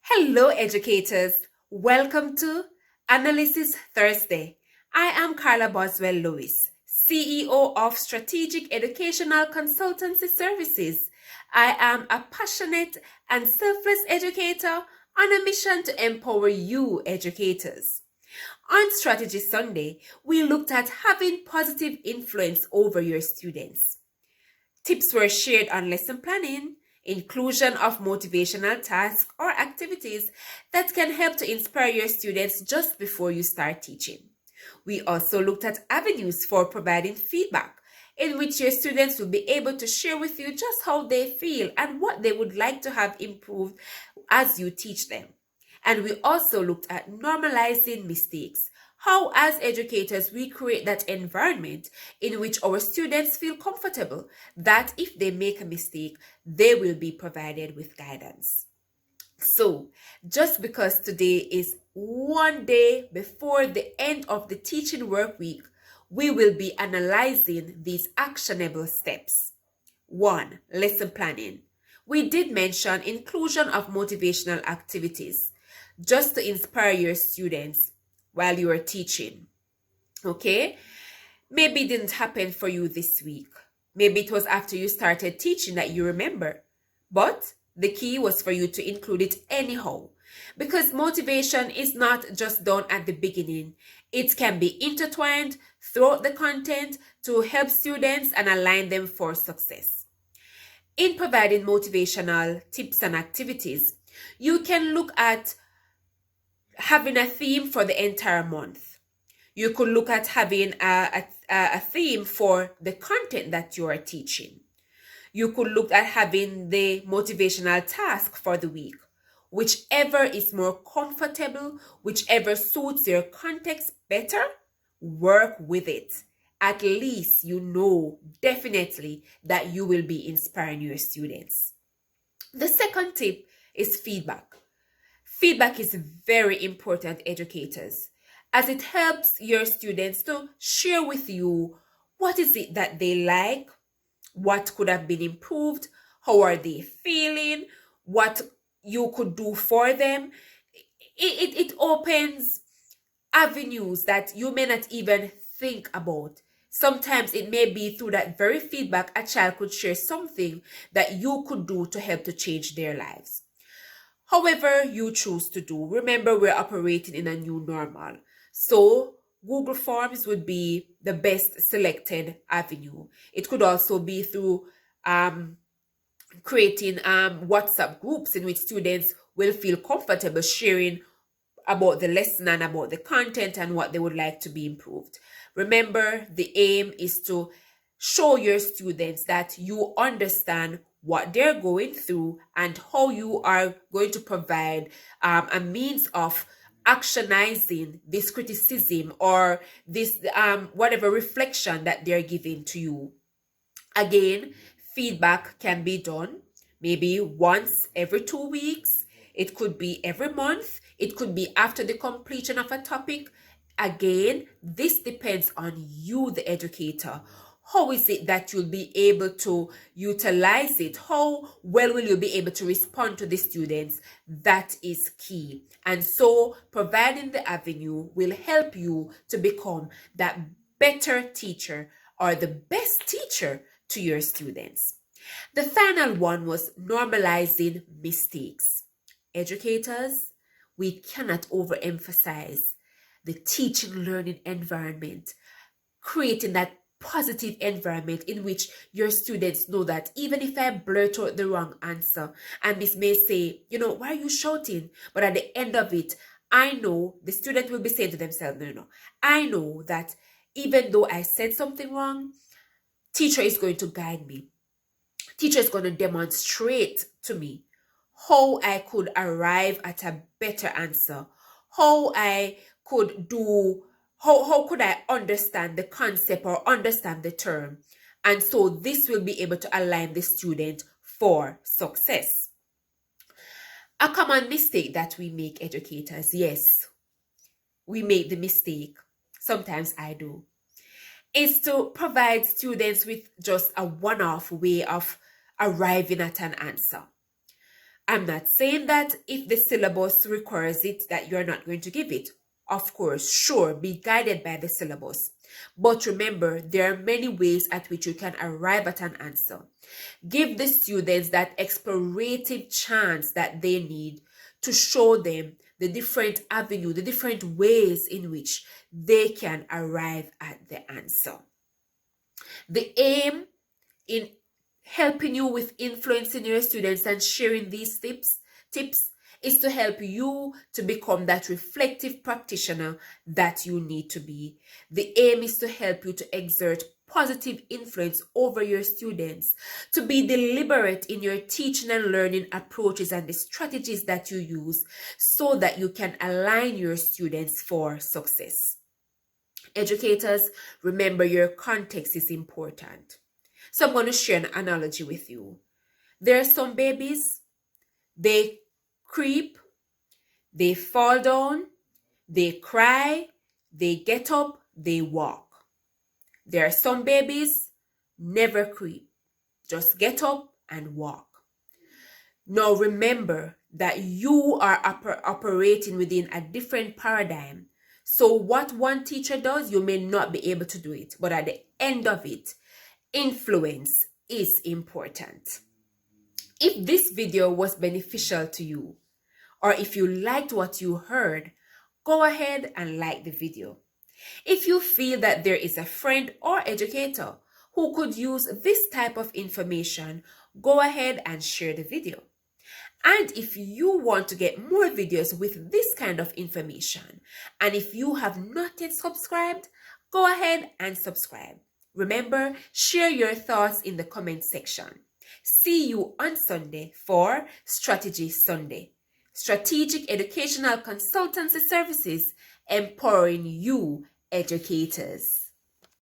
Hello, educators. Welcome to Analysis Thursday. I am Carla Boswell-Lewis, CEO of Strategic Educational Consultancy Services. I am a passionate and selfless educator on a mission to empower you, educators. On Strategy Sunday, we looked at having positive influence over your students. Tips were shared on lesson planning, inclusion of motivational tasks or activities that can help to inspire your students just before you start teaching. We also looked at avenues for providing feedback, in which your students will be able to share with you just how they feel and what they would like to have improved as you teach them. And we also looked at normalizing mistakes. How, as educators, we create that environment in which our students feel comfortable that if they make a mistake, they will be provided with guidance. So, just because today is one day before the end of the teaching work week, we will be analyzing these actionable steps. 1. Lesson planning. We did mention inclusion of motivational activities just to inspire your students while you are teaching. Okay? Maybe it didn't happen for you this week. Maybe it was after you started teaching that you remember. But the key was for you to include it anyhow. Because motivation is not just done at the beginning. It can be intertwined throughout the content to help students and align them for success. In providing motivational tips and activities, you can look at having a theme for the entire month. You could look at having a theme for the content that you are teaching. You could look at having the motivational task for the week. Whichever is more comfortable, whichever suits your context better, work with it. At least you know definitely that you will be inspiring your students. The second tip is feedback. Feedback is very important, educators, as it helps your students to share with you what is it that they like, what could have been improved, how are they feeling, what you could do for them. It opens avenues that you may not even think about. Sometimes it may be through that very feedback a child could share something that you could do to help to change their lives. However you choose to do, remember we're operating in a new normal. So Google Forms would be the best selected avenue. It could also be through creating WhatsApp groups in which students will feel comfortable sharing about the lesson and about the content and what they would like to be improved. Remember, the aim is to show your students that you understand what they're going through and how you are going to provide a means of actionizing this criticism or this whatever reflection that they're giving to you. Again, feedback can be done maybe once every 2 weeks. It could be every month. It could be after the completion of a topic. Again, this depends on you, the educator. How is it that you'll be able to utilize it? How well will you be able to respond to the students? That is key. And so providing the avenue will help you to become that better teacher or the best teacher to your students. The final one was normalizing mistakes. Educators, we cannot overemphasize the teaching learning environment, creating that positive environment in which your students know that even if I blurt out the wrong answer and Miss may say, why are you shouting? But at the end of it, I know the student will be saying to themselves, no, I know that even though I said something wrong, teacher is going to guide me. Teacher is going to demonstrate to me how I could arrive at a better answer, how I could do, how could I understand the concept or understand the term. And so this will be able to align the student for success. A common mistake that we make, educators, yes, we make the mistake, sometimes I do, is to provide students with just a one-off way of arriving at an answer. I'm not saying that if the syllabus requires it, that you're not going to give it. Of course, sure, be guided by the syllabus. But remember, there are many ways at which you can arrive at an answer. Give the students that explorative chance that they need to show them the different avenue, the different ways in which they can arrive at the answer. The aim in helping you with influencing your students and sharing these tips is to help you to become that reflective practitioner that you need to be. The aim is to help you to exert positive influence over your students, to be deliberate in your teaching and learning approaches and the strategies that you use so that you can align your students for success. Educators, remember your context is important. So I'm going to share an analogy with you. There are some babies, they creep, they fall down, they cry, they get up, they walk. There are some babies, never creep, just get up and walk. Now remember that you are operating within a different paradigm. So what one teacher does, you may not be able to do it. But at the end of it, influence is important. If this video was beneficial to you, or if you liked what you heard, go ahead and like the video. If you feel that there is a friend or educator who could use this type of information, go ahead and share the video. And if you want to get more videos with this kind of information, and if you have not yet subscribed, go ahead and subscribe. Remember, share your thoughts in the comment section. See you on Sunday for Strategy Sunday. Strategic Educational Consultancy Services, empowering you educators.